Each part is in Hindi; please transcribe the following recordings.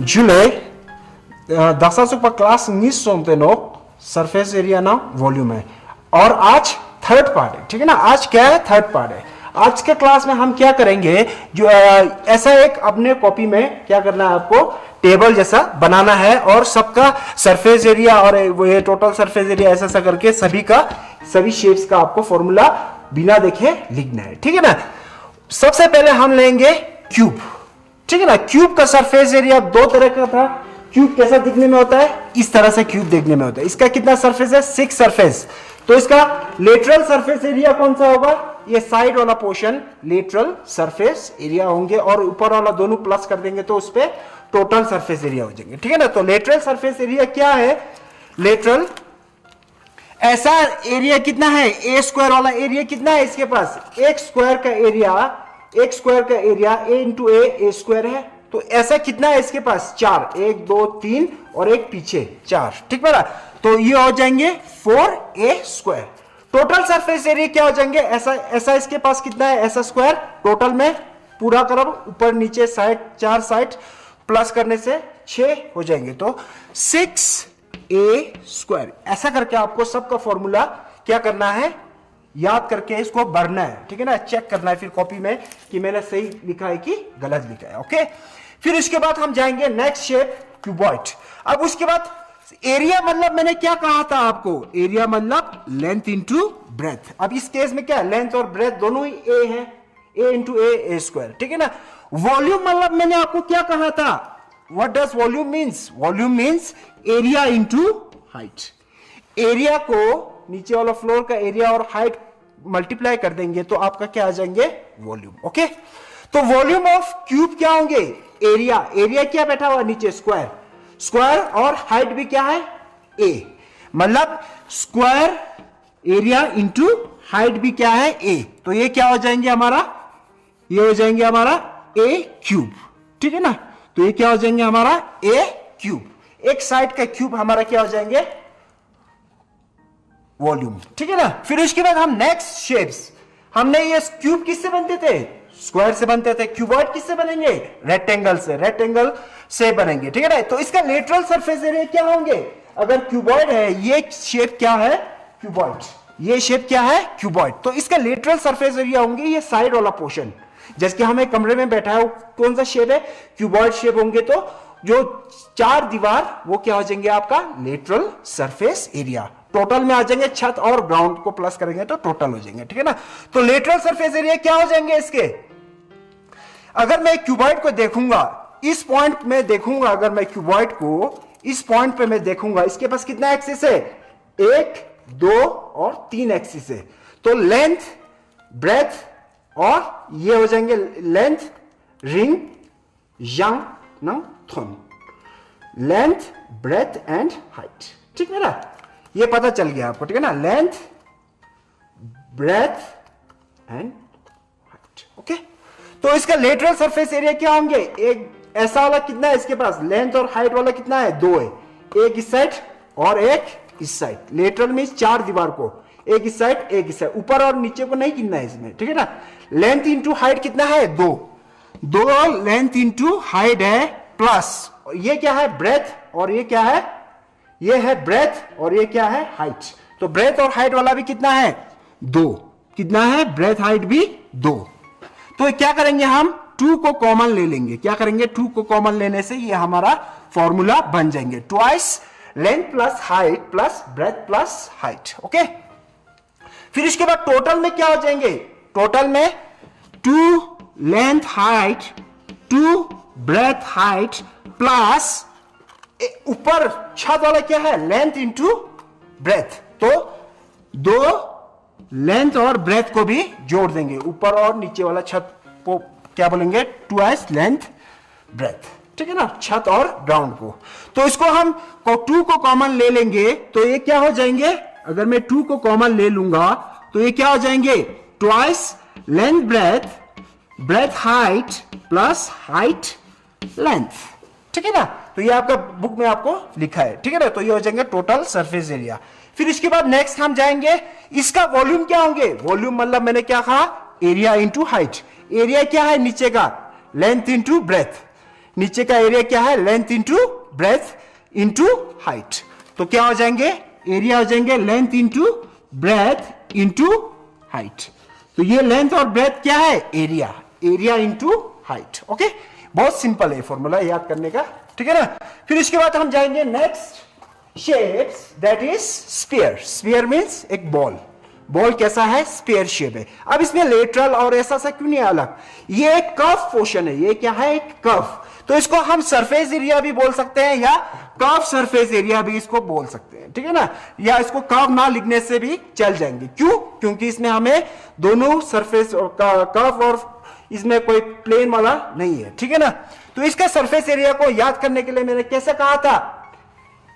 Juli, दसा सुपर क्लास निस सोमते नो सरफेस एरिया ना वॉल्यूम है। और आज थर्ड पार्ट है, ठीक है ना। आज क्या है? थर्ड पार्ट है। आज के क्लास में हम क्या करेंगे, जो ऐसा एक अपने कॉपी में क्या करना है, आपको टेबल जैसा बनाना है और सबका सरफेस एरिया और ये टोटल सरफेस एरिया ऐसा ऐसा करके सभी शेप्स का आपको फॉर्मूला बिना देखे लिखना है, ठीक है ना। सबसे पहले हम लेंगे क्यूब, ठीक है ना। क्यूब का सरफेस एरिया दो तरह का था। क्यूब कैसा दिखने में होता है? इस तरह से क्यूब देखने में होता है। इसका कितना सरफेस है? 6 सरफेस। तो इसका लेटरल सरफेस एरिया कौन सा होगा? ये साइड वाला पोर्शन लेटरल सरफेस एरिया होंगे और ऊपर वाला दोनों प्लस कर देंगे तो उस पे टोटल सरफेस एरिया हो जाएंगे, ठीक है ना। तो लेटरल सरफेस एरिया क्या है? लेटरल ऐसा एरिया कितना है? ए स्क्वायर वाला एरिया कितना है इसके पास? एक स्क्वायर का area A into A square है। तो ऐसा कितना है इसके पास? 4, 1 2 3 और एक पीछे 4, ठीक है ना। तो ये हो जाएंगे 4a square. Total surface area क्या हो जाएंगे? ऐसा इसके पास कितना है? ऐसा स्क्वायर टोटल में पूरा करो, ऊपर नीचे साइड 4 साइड प्लस करने से 6 हो जाएंगे। तो 6a स्क्वायर। ऐसा करके आपको सबका फॉर्मूला क्या करना है? याद करके इसको भरना है, ठीक है ना। चेक करना है फिर कॉपी में कि मैंने सही लिखा है कि गलत लिखा है, ओके। फिर इसके बाद हम जाएंगे नेक्स्ट शेप, क्यूबॉइड। अब उसके बाद एरिया मतलब मैंने क्या कहा था आपको? एरिया मतलब लेंथ इंटू ब्रेथ। अब इस केस में क्या है? लेंथ और ब्रेथ दोनों ही ए है, ए इंटू ए स्क्वायर, ठीक है ना। वॉल्यूम मतलब मैंने आपको क्या कहा था? What does volume means? Volume means area into height. Area को नीचे वाला फ्लोर का एरिया और हाइट मल्टीप्लाई कर देंगे तो आपका क्या आ जाएंगे? Volume, okay. तो वॉल्यूम ऑफ क्यूब क्या होंगे? एरिया क्या बैठा हुआ नीचे? स्क्वायर और हाइट भी क्या है? ए। मतलब स्क्वायर एरिया इंटू हाइट भी क्या है? ए। तो ये क्या हो जाएंगे हमारा? ये हो जाएंगे हमारा ए क्यूब, ठीक है ना। तो ये क्या हो जाएंगे हमारा? ए क्यूब। एक साइड का क्यूब हमारा क्या हो जाएंगे? वॉल्यूम, ठीक है ना। फिर उसके बाद हम नेक्स्ट शेप्स, हमने ये क्यूब किससे बनते थे? स्क्वायर से बनते थे। क्यूबॉइड किससे बनेंगे? रेक्टेंगल से बनेंगे, ठीक है ना। तो इसका लेटरल सरफेस एरिया क्या होंगे? अगर क्यूबॉइड है, ये शेप क्या है? क्यूबॉइड। ये शेप क्या है? क्यूबॉइड। तो इसका लेटरल सरफेस एरिया होंगे ये साइड वाला पोर्शन। जैसे कि हमें कमरे में बैठा है, कौन सा शेप है? क्यूबॉइड शेप होंगे। तो जो 4 दीवार वो क्या हो जाएंगे? आपका लेटरल सरफेस एरिया। टोटल में आ जाएंगे, छत और ग्राउंड को प्लस करेंगे तो टोटल हो जाएंगे, ठीक है ना। तो लेटरल सरफेस एरिया क्या हो जाएंगे इसके? अगर मैं क्यूबॉइड को देखूंगा, इस पॉइंट में देखूंगा, अगर मैं क्यूबॉइड को इस पॉइंट पे मैं देखूंगा, इसके पास कितना एक्सिस है? 1 2 और 3 एक्सिस है। तो लेंथ, ब्रेथ और ये हो जाएंगे लेंथ, रिंग, यंग, नंग, थन। लेंथ, ब्रेथ एंड हाइट, ठीक है ना। ये पता चल गया आपको, ठीक है ना। Length, breadth and height, okay. तो इसका लेटरल सरफेस एरिया क्या होंगे? एक ऐसा वाला कितना है इसके पास? लेंथ और हाइट वाला कितना है? 2 है। एक इस साइड और एक इस साइड। लेटरल मींस 4 दीवार को, एक इस साइड एक इस साइड, ऊपर और नीचे को नहीं गिनना है इसमें, ठीक है ना। लेंथ इंटू हाइट कितना है? 2 लेंथ इंटू हाइट है प्लस ये क्या है? ब्रेथ। और ये क्या है? ये है ब्रेथ और ये क्या है? हाइट। तो ब्रेथ और हाइट वाला भी कितना है? 2। कितना है? ब्रेथ हाइट भी 2। तो क्या करेंगे हम? 2 को कॉमन ले लेंगे। क्या करेंगे? 2 को कॉमन लेने से ये हमारा फॉर्मूला बन जाएंगे। Twice length plus height plus breadth plus height, okay. फिर इसके बाद टोटल में क्या हो जाएंगे? टोटल में 2 length height, 2 breadth height plus ऊपर छत वाला क्या है? Length into breadth. तो 2 लेंथ और ब्रेथ को भी जोड़ देंगे। ऊपर और नीचे वाला छत को क्या बोलेंगे? ट्वाइस लेंथ ब्रेथ, ठीक है ना, छत और ग्राउंड को। तो इसको हम 2 को कॉमन ले लेंगे तो ये क्या हो जाएंगे? अगर मैं 2 को कॉमन ले लूंगा तो ये क्या हो जाएंगे? Twice length breadth, breadth height plus height length, ठीक है ना। तो ये आपका बुक में आपको लिखा है, ठीक है ना। तो ये हो जाएंगे टोटल सरफेस एरिया। फिर इसके बाद नेक्स्ट हम जाएंगे, इसका वॉल्यूम क्या होंगे? वॉल्यूम मतलब मैंने क्या कहा? Area into height. एरिया क्या है नीचे का? Length into breadth. नीचे का एरिया क्या है, length into breadth into height. तो क्या हो जाएंगे, एरिया हो जाएंगे length into breadth into height. तो ये लेंथ और ब्रेथ क्या है, area, area into height. Okay, बहुत सिंपल है फॉर्मूला याद करने का, ठीक है ना। फिर इसके बाद हम जाएंगे next shapes, that is sphere. Sphere means एक बॉल। बॉल कैसा है, स्फीयर शेप है। अब इसमें लेटरल और ऐसा सा क्यों नहीं अलग, ये एक कर्व पोर्शन है, ये क्या है, एक कर्व। तो इसको हम सरफेस एरिया भी बोल सकते हैं या कर्व सरफेस एरिया भी इसको बोल सकते हैं, ठीक है ना। या इसको कर्व ना लिखने से भी चल जाएंगे, क्यों, क्योंकि इसमें हमें दोनों सरफेस कर्व और इसमें कोई प्लेन वाला नहीं है, ठीक है ना। तो इसका सरफेस एरिया को याद करने के लिए मैंने कैसे कहा था,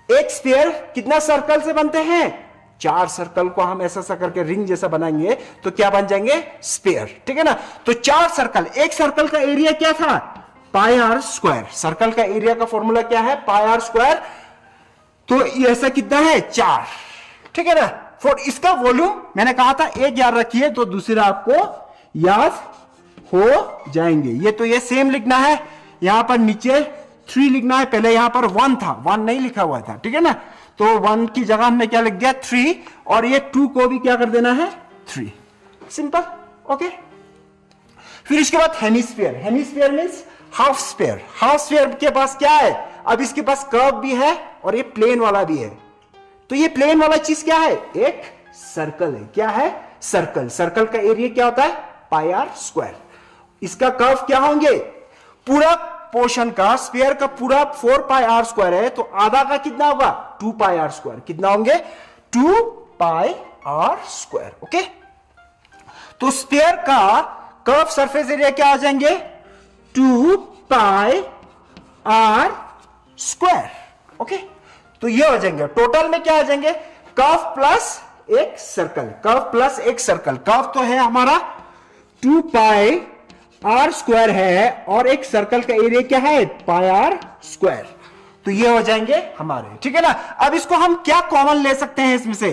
एक स्फीयर कितना सर्कल से बनते हैं, 4 सर्कल को हम ऐसा सा करके रिंग जैसा बनाएंगे तो क्या बन जाएंगे, स्फीयर, ठीक है ना। तो 4 सर्कल, एक सर्कल का एरिया क्या था, पाई आर स्क्वायर। सर्कल का एरिया का फॉर्मूला क्या है, पाई आर स्क्वायर। तो ऐसा कितना है, 4, ठीक है ना। फॉर इसका वॉल्यूम मैंने कहा था एक याद रखिए तो दूसरा आपको याद हो जाएंगे। ये तो ये सेम लिखना है, यहां पर नीचे 3 लिखना है, पहले यहां पर 1 था, 1 नहीं लिखा हुआ था, ठीक है ना। तो 1 की जगह हमने क्या लिख दिया, 3, और ये 2 को भी क्या कर देना है, 3, सिंपल। ओके, फिर इसके बाद hemisphere. Hemisphere means half sphere. Half sphere के पास क्या है, अब इसके पास कर्व भी है और ये प्लेन वाला भी है। तो ये प्लेन वाला चीज क्या है, एक सर्कल है। क्या है, सर्कल। सर्कल का एरिया क्या होता है, पाई आर स्क्वायर। इसका कर्व क्या होंगे, पूरा पोर्शन का, स्फीयर का पूरा 4 पाई आर स्क्वायर है, तो आधा का कितना होगा, 2 पाई आर स्क्वायर। कितना होंगे, 2 पाई आर स्क्वायर। ओके, तो स्फीयर का कर्व सरफेस एरिया क्या आ जाएंगे, 2 पाई आर स्क्वायर। ओके, तो ये हो जाएंगे, टोटल में क्या आ जाएंगे, कर्व प्लस एक सर्कल, कर्व प्लस एक सर्कल। कर्व तो है हमारा 2 पाई आर स्क्वायर है, और एक सर्कल का एरिया क्या है, पाई आर स्क्वायर। तो ये हो जाएंगे हमारे, ठीक है ना। अब इसको हम क्या कॉमन ले सकते हैं, इसमें से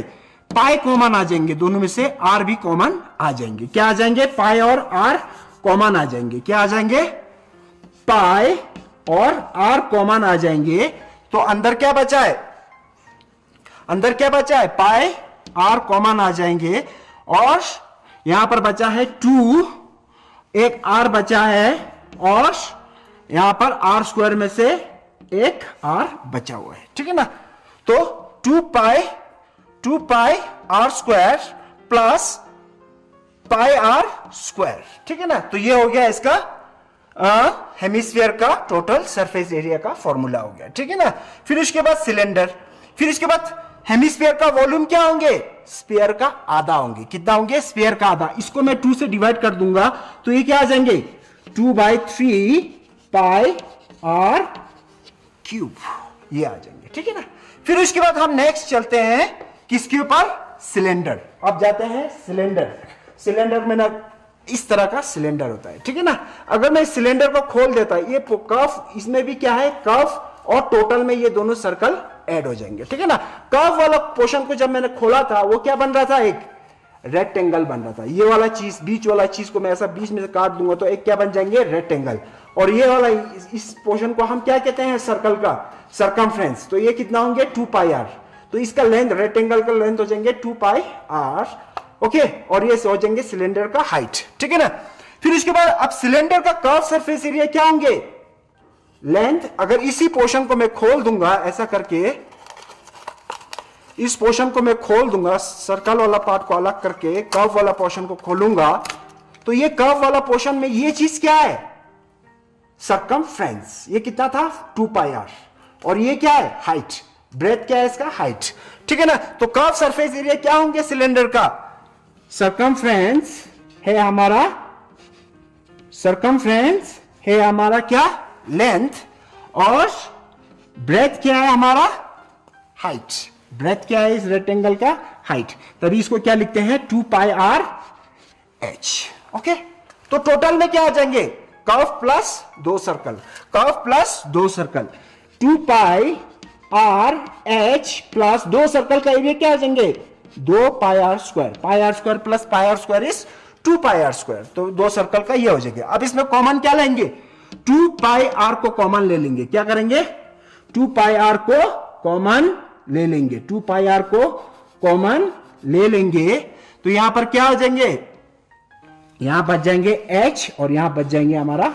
पाई कॉमन आ जाएंगे, दोनों में से आर भी कॉमन आ जाएंगे। क्या आ जाएंगे, पाई और आर कॉमन आ जाएंगे। क्या आ जाएंगे, पाई और आर कॉमन आ जाएंगे। तो अंदर क्या बचा है, अंदर क्या बचा है, पाई आर कॉमन आ जाएंगे, और यहां पर बचा है 2, एक आर बचा है, और यहां पर आर स्क्वायर में से एक आर बचा हुआ है, ठीक है ना। तो 2 pi R square plus pi R square, ठीक है ना। तो ये हो गया इसका हेमिस्फीयर का टोटल सरफेस एरिया का फॉर्मूला हो गया, ठीक है ना। फिर इसके बाद सिलेंडर। फिर इसके बाद हेमिस्फीयर का वॉल्यूम क्या होंगे, स्फीयर का आधा होंगे। कितना होंगे, स्फीयर का आधा। इसको मैं 2 से डिवाइड कर दूंगा तो ये क्या आ जाएंगे, 2/3 पाई आर क्यूब, ये आ जाएंगे, ठीक है ना। फिर उसके बाद हम नेक्स्ट चलते हैं किसके ऊपर, सिलेंडर। अब जाते हैं सिलेंडर। सिलेंडर में ना इस तरह का सिलेंडर होता है, ठीक है ना। अगर मैं इस सिलेंडर को खोल देता, ये कर्व, इसमें भी क्या है, कर्व, और टोटल में ये दोनों सर्कल ऐड हो जाएंगे, ठीक है ना। कर्व वाला पोर्शन को जब मैंने खोला था, वो क्या बन रहा था, एक रेक्टेंगल बन रहा था। ये वाला चीज, बीच वाला चीज को मैं ऐसा बीच में से काट दूंगा तो एक क्या बन जाएंगे, रेक्टेंगल। और ये वाला, इस पोर्शन को हम क्या कहते हैं, सर्कल का सर्कमफ्रेंस। तो ये कितना होंगे, 2 पाई आर। तो इसका लेंथ, रेक्टेंगल का लेंथ हो जाएंगे 2 पाई आर। ओके, और ये हो जाएंगे सिलेंडर का हाइट, ठीक है ना। फिर इसके बाद अब सिलेंडर का कर्व सरफेस एरिया क्या होंगे, लेंथ। अगर इसी पोर्शन को मैं खोल दूंगा ऐसा करके, इस पोर्शन को मैं खोल दूंगा, सर्कल वाला पार्ट को अलग करके कर्व वाला पोर्शन को खोलूंगा, तो ये कर्व वाला पोर्शन में ये चीज क्या है, सर्कमफ्रेंस। ये कितना था, 2 पाई आर। और ये क्या है, हाइट। ब्रेथ क्या है इसका, हाइट, ठीक है ना। तो कर्व सरफेस एरिया क्या होंगे सिलेंडर का, सर्कमफ्रेंस है हमारा, सर्कमफ्रेंस है हमारा क्या, लेंथ, और ब्रेथ क्या है हमारा, हाइट। ब्रेथ क्या है इस रेक्टेंगल का, हाइट। तभी इसको क्या लिखते हैं, 2 पाई आर एच। ओके, तो टोटल में क्या आ जाएंगे, curve plus 2 circle, curve plus 2 circle, 2 pi R H plus 2 circle का एरिया क्या आ जाएंगे, 2 pi R square. Pi R square plus pi R square is 2 pi R square. तो 2 सर्कल का ये हो जाएगा। अब इसमें कॉमन क्या लेंगे, 2 पाई आर को कॉमन ले लेंगे। क्या करेंगे? 2 पाई आर को कॉमन ले लेंगे। 2 पाई आर को कॉमन ले लेंगे तो यहां पर क्या हो जाएंगे? यहां बच जाएंगे h और यहां बच जाएंगे हमारा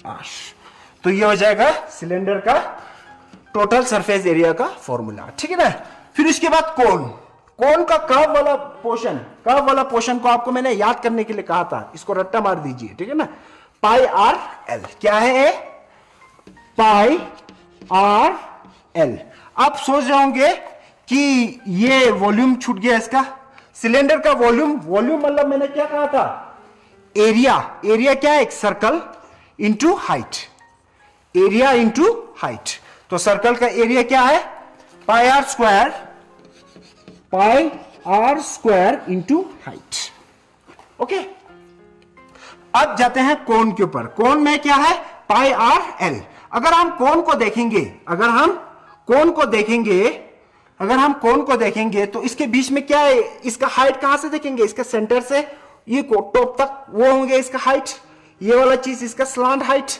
r। तो ये हो जाएगा सिलेंडर का टोटल सरफेस एरिया का फॉर्मूला, ठीक है ना। फिर इसके बाद कोन का कर्व वाला पोर्शन को आपको मैंने याद करने के लिए कहा था, इसको रट्टा मार दीजिए, ठीक है ना। पाई आर एल क्या है? Pi R L. आप सोच रहे होंगे कि ये वॉल्यूम छूट गया इसका, सिलेंडर का वॉल्यूम मतलब मैंने क्या कहा था? एरिया क्या है? एक circle into height, area into height. तो सर्कल का एरिया क्या है? Pi R square into height. Okay, अब जाते हैं कोन के ऊपर। कोन में क्या है? Pi R L. अगर हम कोन को देखेंगे तो इसके बीच में क्या है? इसका हाइट कहां से देखेंगे? इसका सेंटर से ये टॉप तक वो होंगे इसका हाइट, ये वाला चीज इसका स्लांट हाइट,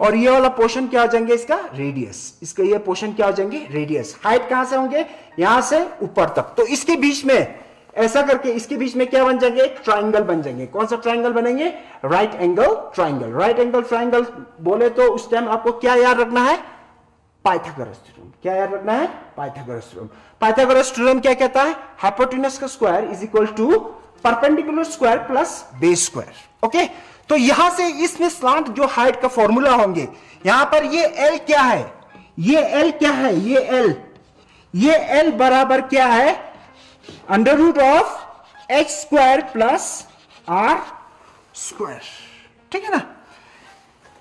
और ये वाला पोर्शन क्या हो जाएंगे? इसका रेडियस। इसका ये पोर्शन क्या हो जाएंगे? रेडियस। हाइट कहां से होंगे? यहां से ऊपर तक। तो इसके बीच में ऐसा करके इसके बीच में क्या बन जाएंगे? एक ट्राइंगल बन जाएंगे। कौन सा ट्राइंगल बनेंगे? Right angle triangle. Right angle triangle बोले तो उस टाइम आपको क्या याद रखना है? Pythagoras theorem. क्या याद रखना है? Pythagoras theorem. पाइथागोरस थ्योरम क्या कहता है? हाइपोटेन्यूज का square is equal to perpendicular square plus base square. Okay, तो यहां से इसमें स्लांट जो हाइट का फॉर्मूला होंगे, यहां पर ये एल क्या है? ये एल बराबर क्या है? Under root of H square plus R square, ठीक है ना।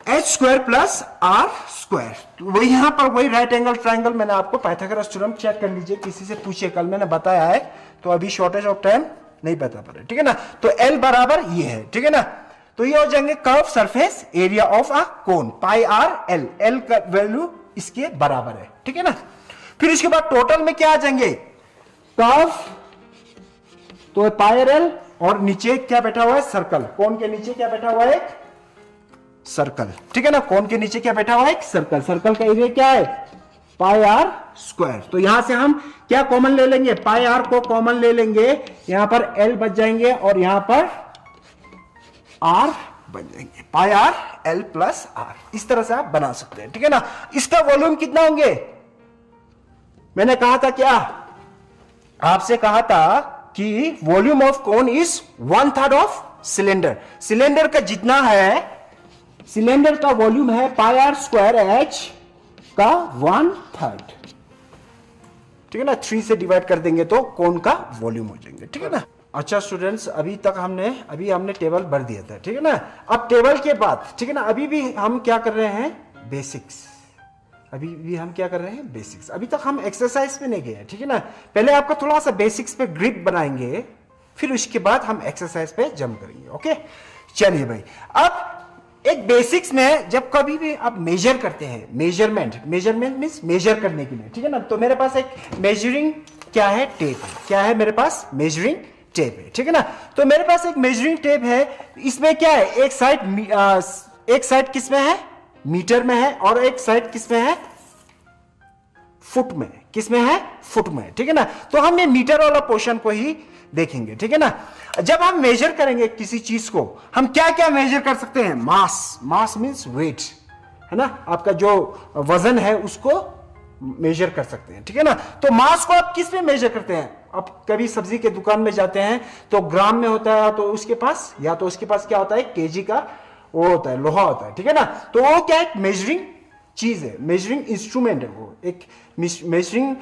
H square plus R square. तो वही यहां पर वही राइट एंगल ट्राइंगल मैंने आपको पाइथागोरस थ्योरम चेक कर लीजिए, किसी से पूछिए, कल मैंने बताया है, तो अभी शॉर्टेज ऑफ टाइम नहीं बता पा रहे, ठीक है ना। तो एल बराबर ये है, ठीक है ना। तो ये हो जाएंगे curve surface area of a cone, pi R L. L का वैल्यू इसके बराबर है, ठीक है ना। फिर इसके बाद टोटल में क्या आ जाएंगे? कर्व, तो पाई आर एल, और नीचे क्या बैठा हुआ है? सर्कल। कोन के नीचे क्या बैठा हुआ है? एक सर्कल, ठीक है ना। कोन के नीचे क्या बैठा हुआ है? एक सर्कल। सर्कल का एरिया क्या है? Pi R square. तो यहां से हम क्या कॉमन ले लेंगे? पाई आर को कॉमन ले लेंगे, यहां पर एल बच जाएंगे और यहां पर आर बन जाएंगे। पाई आर एल प्लस आर, इस तरह से आप बना सकते हैं, ठीक है ना। इसका वॉल्यूम कितना होंगे? मैंने कहा था क्या? आपसे कहा था कि volume of cone is 1/3 of cylinder. Cylinder का जितना है, सिलेंडर का वॉल्यूम है पाई आर स्क्वायर एच का 1/3, ठीक है ना। 3 से डिवाइड कर देंगे तो कोन का वॉल्यूम हो जाएंगे, ठीक है ना। अच्छा स्टूडेंट्स, अभी हमने टेबल भर दिया था, ठीक है ना। अब टेबल के बाद, ठीक है ना, अभी भी हम क्या कर रहे हैं? बेसिक्स। अभी तक हम एक्सरसाइज पे नहीं गए, ठीक है ना। पहले आपका थोड़ा सा बेसिक्स पे ग्रिप बनाएंगे, फिर उसके बाद हम एक्सरसाइज पे जंप करेंगे। ओके, चलिए भाई। अब एक बेसिक्स में जब कभी भी आप मेजर करते हैं, मेजरमेंट मींस मेजर करने के लिए, ठीक है ना। तो मेरे पास एक मेजरिंग क्या है? टेप है। क्या है मेरे पास? मेजरिंग टेप है, ठीक है ना। तो मेरे पास एक मेजरिंग टेप है, इसमें क्या है? एक साइड किस में है? मीटर में है, और एक साइड किस में है? फुट में। किस में है? फुट में, ठीक है ना। तो हम ये मीटर वाला पोर्शन को ही देखेंगे, ठीक है ना। जब हम मेजर करेंगे किसी चीज को, हम क्या क्या मेजर कर सकते हैं? मास मींस वेट, है ना। आपका जो वजन है उसको मेजर कर सकते हैं, ठीक है ना। तो मास को आप किस में मेजर करते हैं? आप कभी सब्जी के दुकान में जाते हैं तो ग्राम में होता है, तो उसके पास क्या होता है? केजी का वो होता है, लोहा होता है, ठीक है ना। तो वो क्या है? मेजरिंग चीज है, मेजरिंग इंस्ट्रूमेंट है, वो एक मेजरिंग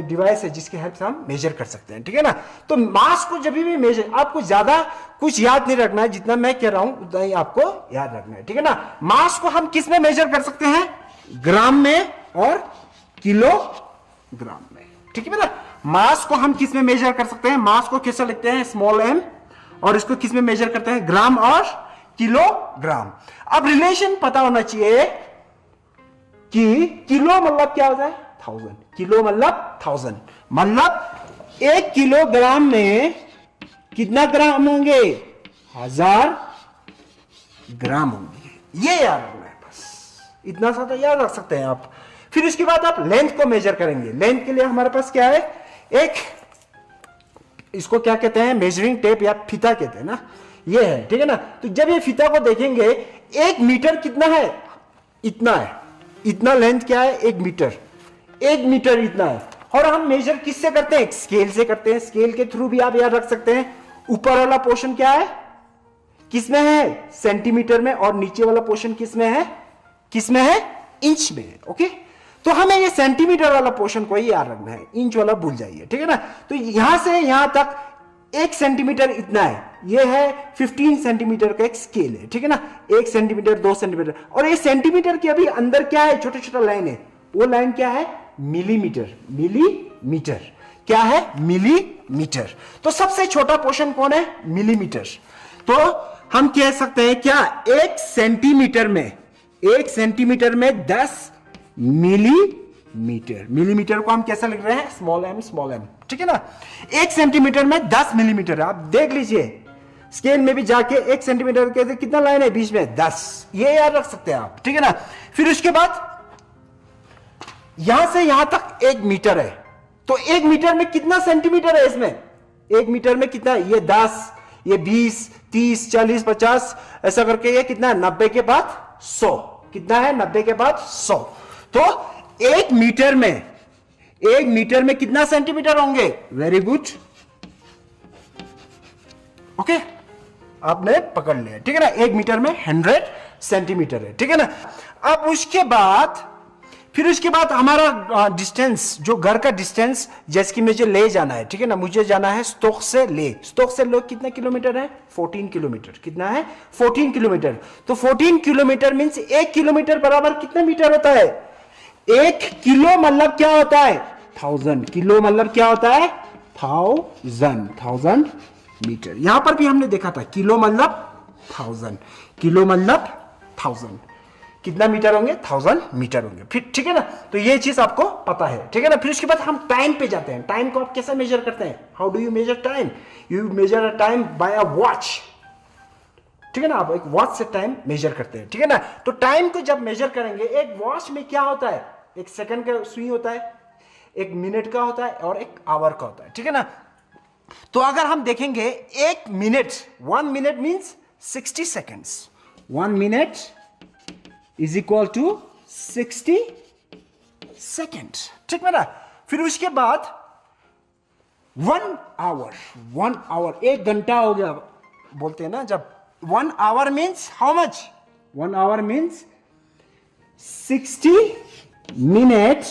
डिवाइस है जिसके हेल्प से हम मेजर कर सकते हैं, ठीक है ना। तो मास को जब भी मेजर, आपको ज्यादा कुछ याद नहीं रखना है, जितना मैं कह रहा हूं उतना ही आपको याद रखना है, ठीक है ना। मास को हम किस में मेजर कर सकते हैं? ग्राम में और किलोग्राम में, ठीक है ना। मास को हम किस में मेजर कर सकते हैं? मास को कैसे लिखते हैं? स्मॉल m, और इसको किस में मेजर करते हैं? ग्राम और किलोग्राम। अब रिलेशन पता होना चाहिए कि किलो मतलब क्या होता है? 1000। किलो मतलब 1000, मतलब 1 किलोग्राम में कितना ग्राम होंगे? 1000 ग्राम होंगे। ये याद रखना है, इतना सा तो याद रख सकते हैं आप। फिर उसके बाद आप लेंथ को मेजर करेंगे। लेंथ के लिए हमारे पास क्या है, एक इसको क्या कहते हैं, मेजरिंग टेप या फीता कहते हैं ना, ये है, ठीक है ना। तो जब ये फीता को देखेंगे, 1 मीटर कितना है, इतना है, इतना लेंथ क्या है, 1 मीटर, 1 मीटर इतना है। और हम मेजर किससे करते हैं, स्केल से करते हैं। स्केल के थ्रू भी आप याद रख सकते हैं। ऊपर वाला पोर्शन क्या है, किसमें है, सेंटीमीटर में, और नीचे वाला पोर्शन किसमें है, किसमें है, इंच में है। ओके, तो हमें ये सेंटीमीटर वाला पोर्शन को ही याद रखना है, इंच वाला भूल जाइए, ठीक है ना। तो यहां से यहां तक 1 सेंटीमीटर इतना है, ये है 15 सेंटीमीटर का एक स्केल है, ठीक है ना। 1 सेंटीमीटर, 2 सेंटीमीटर, और ये सेंटीमीटर के अभी अंदर क्या है, छोटा छोटा लाइन है, वो लाइन क्या है, मिलीमीटर। मिलीमीटर क्या है, मिलीमीटर। तो सबसे छोटा पोर्शन कौन है, मिलीमीटर। तो हम कह सकते हैं क्या, 1 सेंटीमीटर में, 1 सेंटीमीटर में 10 मिलीमीटर। मिलीमीटर को हम कैसा लिख रहे हैं, स्मॉल एम, ठीक है ना। 1 सेंटीमीटर में 10 मिलीमीटर। आप देख लीजिए स्केल में भी जाके 1 सेंटीमीटर के कितना लाइन है, बीच में 10, ये याद रख सकते हैं आप, ठीक है ना। फिर उसके बाद यहां से यहां तक 1 मीटर है, तो 1 मीटर में कितना सेंटीमीटर है, इसमें 1 मीटर में कितना है, ये 10, ये 20, 30, 40, 50, ऐसा करके ये कितना है, 90 के बाद 100, कितना है, 90 के बाद 100। तो 1 मीटर में, 1 मीटर में कितना सेंटीमीटर होंगे, वेरी गुड, ओके, आपने पकड़ लिया, ठीक है ना। 1 मीटर में 100 सेंटीमीटर है, ठीक है ना। अब उसके बाद फिर उसके बाद हमारा डिस्टेंस, जो घर का डिस्टेंस, जैसे कि मुझे ले जाना है, ठीक है ना, मुझे जाना है स्टोक से ले। स्टोक से ले कितना किलोमीटर है, 14 किलोमीटर। कितना है, 14 किलोमीटर। तो 14 किलोमीटर मींस 1 किलोमीटर बराबर कितना मीटर होता है, 1 किलो मतलब क्या होता है, 1000 किलो मतलब क्या होता है, 1000 मीटर। यहां पर भी हमने देखा था, किलो मतलब 1000, किलो मतलब 1000, कितना मीटर होंगे, 1000 मीटर होंगे। फिर ठीक है ना, तो ये चीज आपको पता है, ठीक है ना। फिर उसके बाद हम टाइम पे जाते हैं। टाइम को आप कैसे मेजर करते हैं, how do you measure time, you measure a time by a watch, ठीक है ना। आप एक वॉच से टाइम मेजर करते हैं, ठीक है ना। तो टाइम को जब मेजर करेंगे, एक वॉच में क्या होता है, 1 सेकंड का सुई होता है, 1 मिनट का होता है, और 1 आवर का होता है, ठीक है ना। तो अगर हम देखेंगे 1 minute, 1 minute means 60 seconds, 1 minute is equal to 60 second, ठीक है ना। फिर उसके बाद 1 आवर, 1 आवर 1 घंटा हो गया बोलते हैं ना जब। 1 hour means how much, 1 hour means 60 minute,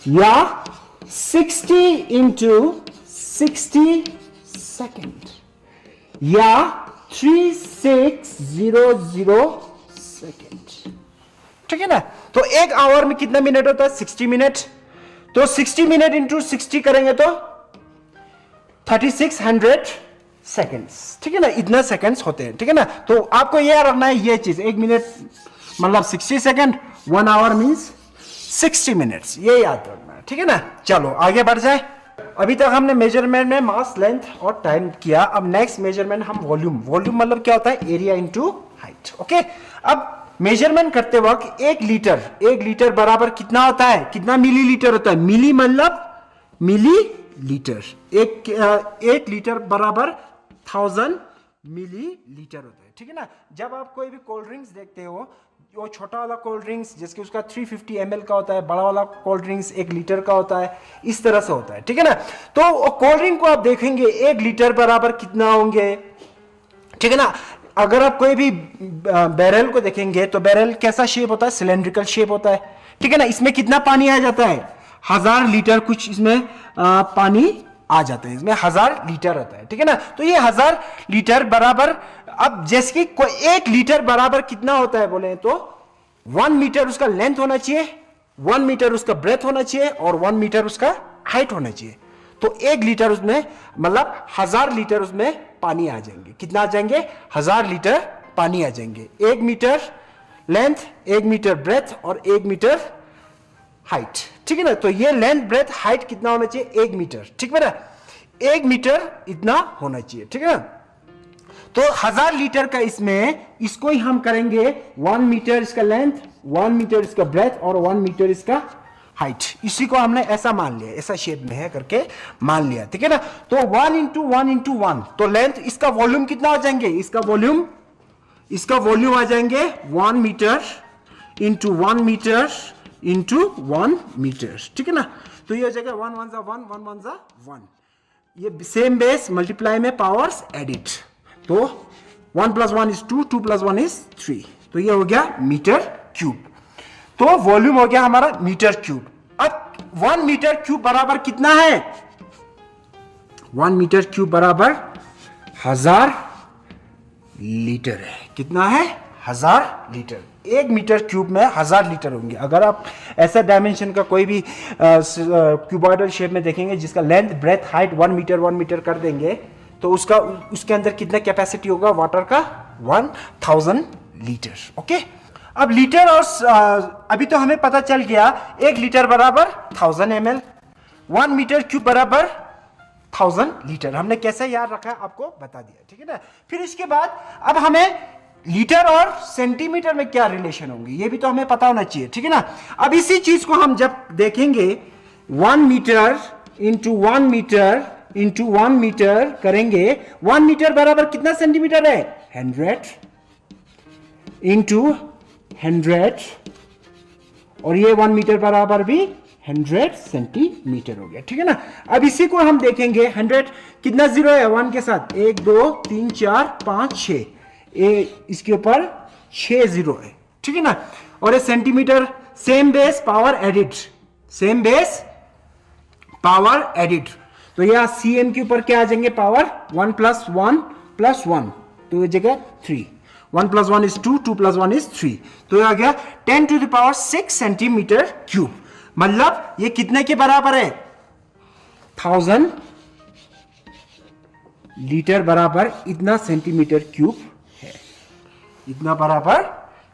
या 60 इंटू 60 सेकेंड, या 3600 सेकेंड, ठीक है ना। तो 1 आवर में कितना मिनट होता है, 60 मिनट। तो 60 मिनट इंटू 60 करेंगे तो 3600 सेकेंड्स, ठीक है ना। इतना सेकेंड्स होते हैं, ठीक है ना। तो आपको यह रखना है ये चीज, 1 मिनट मतलब 60 सेकेंड, 1 आवर मीन्स 60 मिनट्स, ये याद रखना है, ठीक है ना। चलो आगे बढ़ जाए। अभी तक हमने मेजरमेंट में मास, लेंथ और टाइम किया। अब नेक्स्ट मेजरमेंट हम वॉल्यूम। वॉल्यूम मतलब क्या होता है, एरिया इंटू हाइट, ओके। अब मेजरमेंट करते वक्त 1 लीटर बराबर कितना होता है, कितना मिलीलीटर होता है, मिली मतलब मिलीलीटर। 1 लीटर बराबर 1000 मिलीलीटर होता है, ठीक है ना। जब आप कोई भी कोल्ड ड्रिंक्स देखते हो, वो छोटा वाला कोल्ड ड्रिंक्स जिसके उसका 350 ml का होता है, बड़ा वाला कोल्ड ड्रिंक्स 1 लीटर का होता है, इस तरह से होता है, ठीक है ना। तो कोल्ड ड्रिंक को आप देखेंगे 1 लीटर बराबर कितना होंगे, ठीक है ना। अगर आप कोई भी बैरल को देखेंगे तो बैरल कैसा शेप होता है, सिलेंड्रिकल शेप होता है, ठीक है ना। इसमें कितना पानी आ जाता है, 1000 लीटर कुछ इसमें पानी आ जाता है, इसमें 1000 लीटर होता है, ठीक है ना। तो ये 1000 लीटर बराबर, अब जैसे कि कोई 1 लीटर बराबर कितना होता है बोले तो 1 मीटर उसका लेंथ होना चाहिए, 1 मीटर उसका ब्रेथ होना चाहिए, और 1 मीटर उसका हाइट होना चाहिए। तो 1 लीटर उसमें मतलब 1000 लीटर उसमें पानी आ जाएंगे। कितना आ जाएंगे, 1000 लीटर पानी आ जाएंगे। 1 मीटर लेंथ, 1 मीटर ब्रेथ, और 1 मीटर हाइट, ठीक है ना। तो ये लेंथ, ब्रेथ, हाइट कितना होना चाहिए, 1 मीटर, ठीक है ना। 1 मीटर इतना होना चाहिए, ठीक है ना। तो 1000 लीटर का इसमें, इसको ही हम करेंगे 1 मीटर इसका लेंथ, 1 मीटर इसका ब्रेथ और 1 मीटर इसका हाइट। इसी को हमने ऐसा मान लिया, ऐसा शेप में है करके मान लिया, ठीक है ना। तो 1 इंटू 1 इंटू 1, तो लेंथ इसका वॉल्यूम कितना आ जाएंगे, इसका वॉल्यूम आ जाएंगे 1 metre into 1 metre into 1 metre, ठीक है ना। तो ये हो जाएगा 1 1 जा 1, 1 1 जा 1, ये सेम बेस मल्टीप्लाई में पावर्स एडिट, तो 1 + 1 = 2, 2 + 1 = 3, तो ये हो गया मीटर क्यूब। तो वॉल्यूम हो गया हमारा मीटर क्यूब। अब 1 मीटर क्यूब बराबर कितना है, 1 मीटर क्यूब बराबर 1000 लीटर है। कितना है, 1000 लीटर। 1 मीटर क्यूब में 1000 लीटर होंगे। अगर आप ऐसा डायमेंशन का कोई भी क्यूबॉइडल शेप में देखेंगे जिसका लेंथ ब्रेथ हाइट 1 मीटर कर देंगे, तो उसके अंदर कितना कैपेसिटी होगा वाटर का, 1000 लीटर। ओके, अब लीटर और अभी तो हमें पता चल गया 1 लीटर बराबर 1000 ml, 1 मीटर क्यूब बराबर 1000 लीटर। हमने कैसे याद रखा आपको बता दिया, ठीक है ना। फिर इसके बाद अब हमें लीटर और सेंटीमीटर में क्या रिलेशन होंगे ये भी तो हमें पता होना चाहिए, ठीक है ना। अब इसी चीज को हम जब देखेंगे 1 metre into 1 metre into 1 metre करेंगे, 1 मीटर बराबर कितना सेंटीमीटर है, 100 इंटू 100, और ये 1 मीटर बराबर भी 100 सेंटीमीटर हो गया, ठीक है ना। अब इसी को हम देखेंगे 100 कितना जीरो है 1 के साथ, 1 2 3 4 5 6, इसके ऊपर 6 जीरो है, ठीक है ना। और ये centimetre, same base power edit, same base power edit, तो यह cm के ऊपर क्या आ जाएंगे पावर, 1 + 1 + 1, तो ये जगह 3, 1 + 1 = 2, 2 + 1 = 3, तो ये आ गया 10⁶ सेंटीमीटर क्यूब। मतलब ये कितने के बराबर है, 1000 लीटर बराबर इतना सेंटीमीटर क्यूब है, इतना बराबर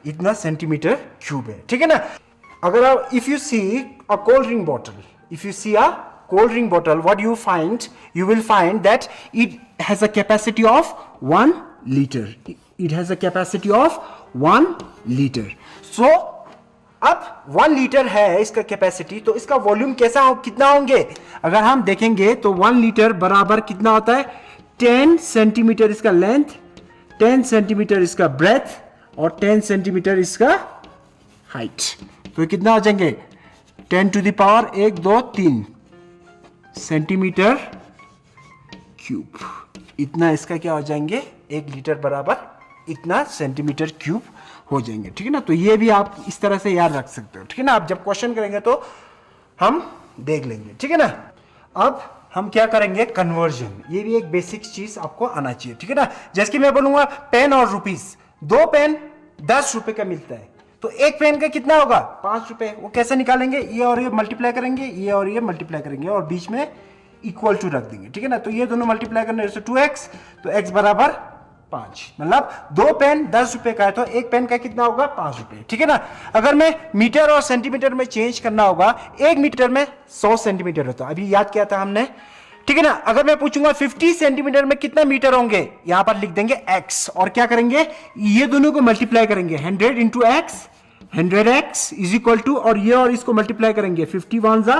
इतना सेंटीमीटर क्यूब है, ठीक है ना। अगर आप if you see a cold drink bottle, if you see a cold drink bottle, what you will find that it has a capacity of 1 liter. It has a capacity of 1 liter. So अब 1 लीटर है इसका कैपेसिटी, तो इसका वॉल्यूम कितना होंगे, अगर हम देखेंगे तो 1 लीटर बराबर कितना होता है, 10 सेंटीमीटर इसका लेंथ, 10 सेंटीमीटर इसका ब्रेथ और 10 सेंटीमीटर इसका हाइट, तो कितना हो जाएंगे 10⁻1 2 3 सेंटीमीटर क्यूब। इतना इसका क्या हो जाएंगे, 1 लीटर बराबर इतना सेंटीमीटर क्यूब हो जाएंगे, ठीक है ना। तो ये भी आप इस तरह से याद रख सकते हो, ठीक है ना। आप जब क्वेश्चन करेंगे तो हम देख लेंगे, ठीक है ना। अब हम क्या करेंगे, कन्वर्जन, ये भी एक बेसिक चीज आपको आना चाहिए, ठीक है ना। जैसे कि मैं बोलूंगा पेन और रुपीस, 2 पेन 10 रुपए का मिलता है, तो एक पेन का कितना होगा 5 रुपए। वो कैसे निकालेंगे, ये और ये मल्टीप्लाई करेंगे, ये और ये मल्टीप्लाई करेंगे और बीच में इक्वल टू रख देंगे, ठीक है ना। तो ये दोनों मल्टीप्लाई करने से 2x, तो x बराबर 5, मतलब 2 पेन 10 रुपए का है, तो एक पेन का कितना होगा 5 रुपए, ठीक है ना। अगर मैं मीटर और सेंटीमीटर में चेंज करना होगा, 1 मीटर में 100 सेंटीमीटर होता है, अभी याद किया था हमने, ठीक है ना। अगर मैं पूछूंगा 50 सेंटीमीटर में कितना मीटर होंगे, यहां पर लिख देंगे x और क्या करेंगे, ये दोनों को मल्टीप्लाई करेंगे, 100 इंटू x, 100x = और ये और इसको मल्टीप्लाई करेंगे, 50 1 जा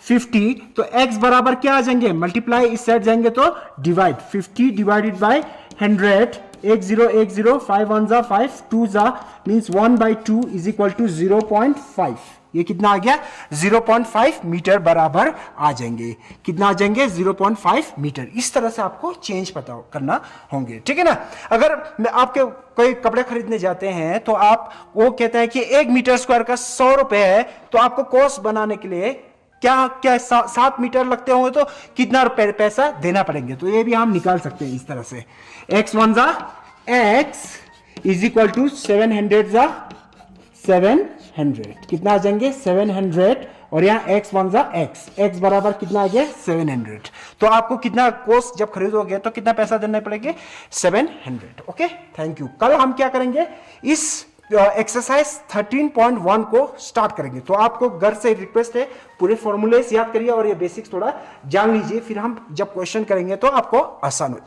50, तो x बराबर क्या आ जाएंगे, मल्टीप्लाई इस साइड जाएंगे तो डिवाइड, 50 डिवाइडेड बाय 100, 1 0 1 0, 5 1 जा 5, 2 जा मींस 1/2 = 0.5, ये कितना आ गया 0.5 मीटर बराबर आ जाएंगे, कितना आ जाएंगे 0.5 मीटर। इस तरह से आपको चेंज पता करना होंगे, ठीक है ना। अगर मैं आपके कोई कपड़े खरीदने जाते हैं तो आप वो कहते हैं कि 1 मीटर स्क्वायर का 100 रुपए है, तो आपको कॉस्ट बनाने के लिए क्या 7 मीटर लगते होंगे, तो कितना रुपए पैसा देना पड़ेंगे, तो ये भी हम निकाल सकते हैं इस तरह से। x 1 जा x = 700 जा 700, कितना आ जाएंगे 700, और यहाँ x 1 जा x बराबर कितना आ गया 700, तो आपको कितना कॉस्ट जब खरीदोगे तो कितना पैसा देना पड़ेगा 700। Okay, thank you. कल हम क्या करेंगे, इस एक्सरसाइज 13.1 को स्टार्ट करेंगे, तो आपको घर से रिक्वेस्ट है पूरे फॉर्मूले याद करिए और ये बेसिक्स थोड़ा जान लीजिए, फिर हम जब क्वेश्चन करेंगे तो आपको आसान हो जाएगा।